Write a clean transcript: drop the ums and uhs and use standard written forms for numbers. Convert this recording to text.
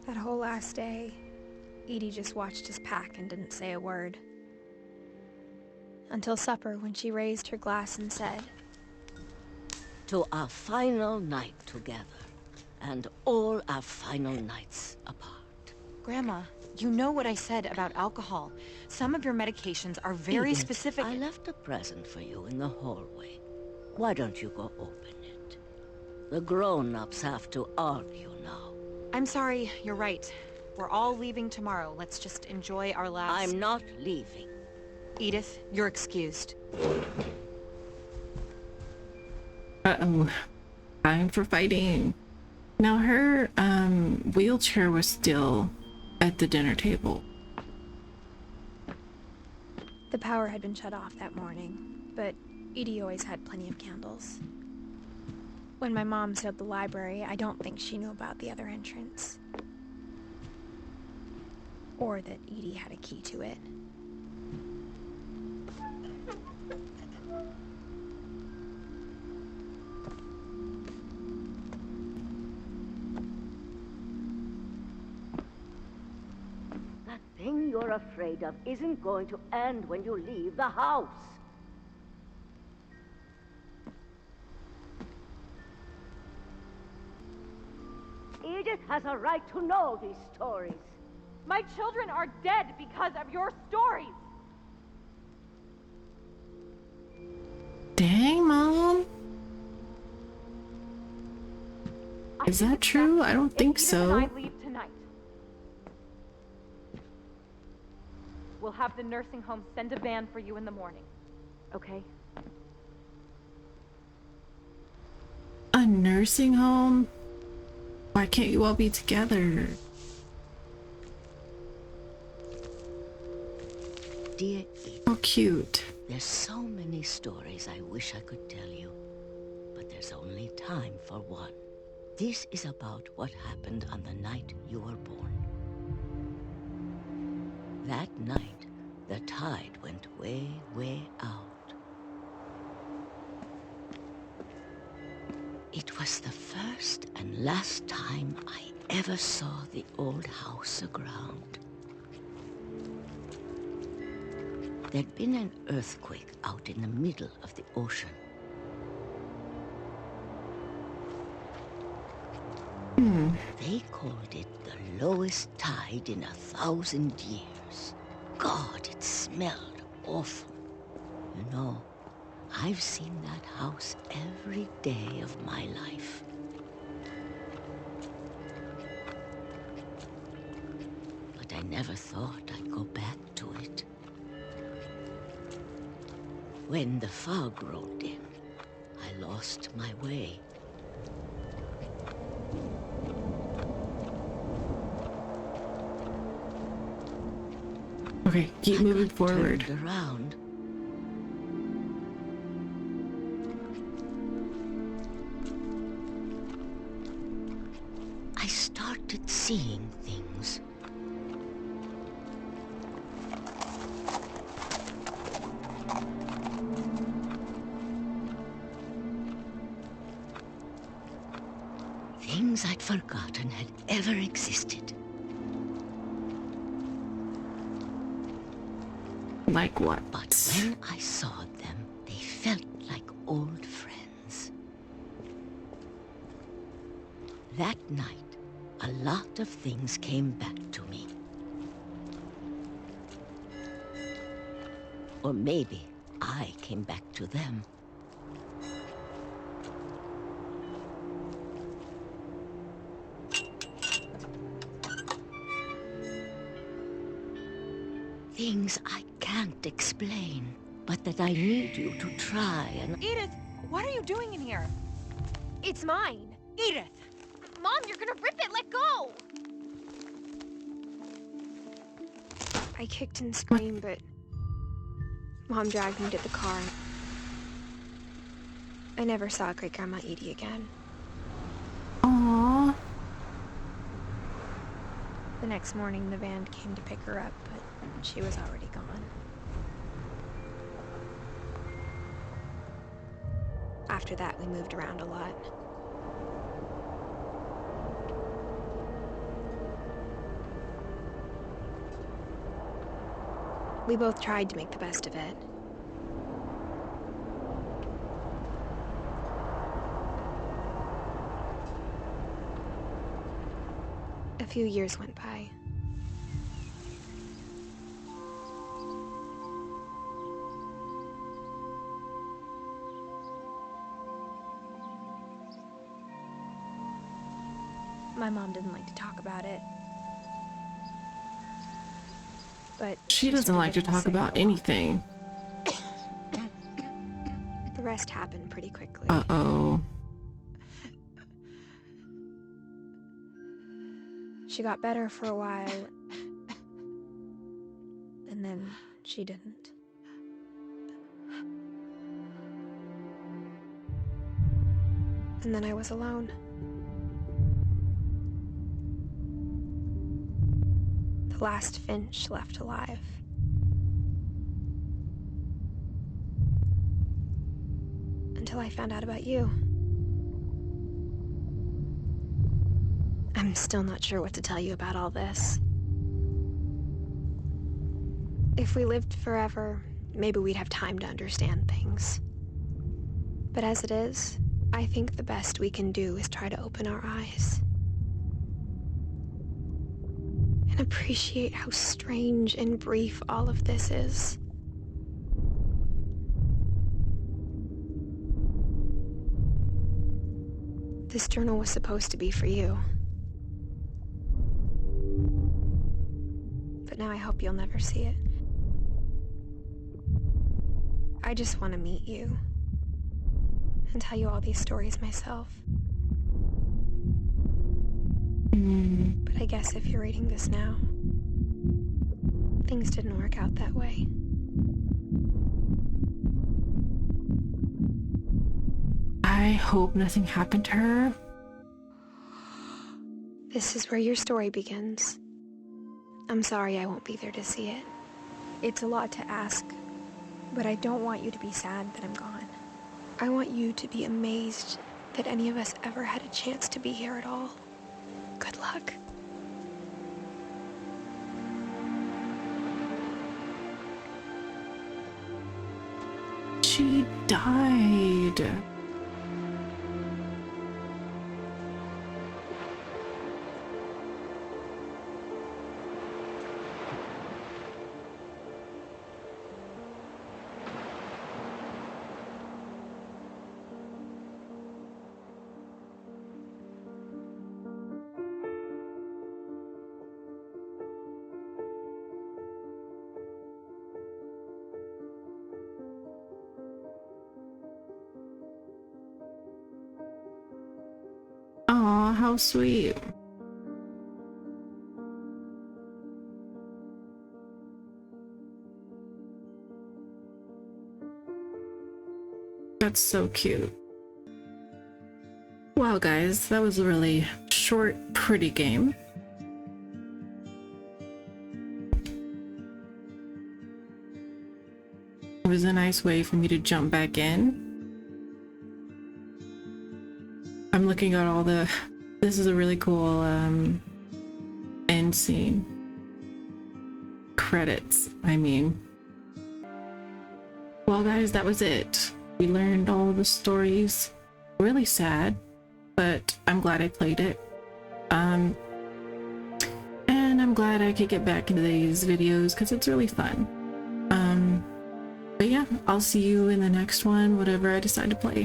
That whole last day, Edie just watched us pack and didn't say a word. Until supper, when she raised her glass and said, "To our final night together, and all our final nights apart." Grandma, you know what I said about alcohol. Some of your medications are very Edith, specific. I left a present for you in the hallway. Why don't you go open it? The grown-ups have to argue now. I'm sorry, you're right. We're all leaving tomorrow. Let's just enjoy our last... I'm not leaving. Edith, you're excused. Uh-oh. Time for fighting. Now her wheelchair was still at the dinner table. the power had been shut off that morning, but Edie always had plenty of candles. When my mom sealed the library, I don't think she knew about the other entrance. Or that Edie had a key to it. That thing you're afraid of isn't going to end when you leave the house. Edith has a right to know these stories. My children are dead because of your stories! Dang, Mom. Is that true? I don't think so. If Edith and I leave tonight, we'll have the nursing home send a van for you in the morning. Okay? A nursing home? Why can't you all be together? Dear Edith, How cute. there's so many stories I wish I could tell you, but there's only time for one. This is about what happened on the night you were born. That night, the tide went way, way out. It was the first and last time I ever saw the old house aground. There'd been an earthquake out in the middle of the ocean. They called it the lowest tide in 1,000 years. God, it smelled awful. You know, I've seen that house every day of my life. But I never thought I'd go back to it. When the fog rolled in, I lost my way. Okay, keep moving got forward. turned around. I started seeing things. Things I'd forgotten had ever existed. Like what? But when I saw them, they felt like old friends. That night, a lot of things came back to me. Or maybe I came back to them. Things I can't explain, but that I need you to try and... Edith, what are you doing in here? It's mine! Edith! Mom, you're gonna rip it! Let go! I kicked and screamed, but Mom dragged me to the car. I never saw Great-Grandma Edie again. Aww. The next morning, the van came to pick her up, but she was already gone. After that, we moved around a lot. We both tried to make the best of it. A few years went by. My mom didn't like to talk about it. But She doesn't started like to getting talk sick about a lot. anything. The rest happened pretty quickly. Uh-oh. She got better for a while, and then she didn't. And then I was alone. The last Finch left alive. Until I found out about you. I'm still not sure what to tell you about all this. If we lived forever, maybe we'd have time to understand things. But as it is, I think the best we can do is try to open our eyes. And appreciate how strange and brief all of this is. This journal was supposed to be for you. But now I hope you'll never see it. I just want to meet you and tell you all these stories myself. But I guess if you're reading this now, things didn't work out that way. I hope nothing happened to her. This is where your story begins. I'm sorry I won't be there to see it. It's a lot to ask, but I don't want you to be sad that I'm gone. I want you to be amazed that any of us ever had a chance to be here at all. Good luck. She died. Aw, how sweet. That's so cute. Wow, guys, that was a really short, pretty game. It was a nice way for me to jump back in. I'm looking at all the... This is a really cool end scene. Credits, I mean. Well, guys, that was it. We learned all the stories. Really sad, but I'm glad I played it. And I'm glad I could get back into these videos because it's really fun. But yeah, I'll see you in the next one, whatever I decide to play.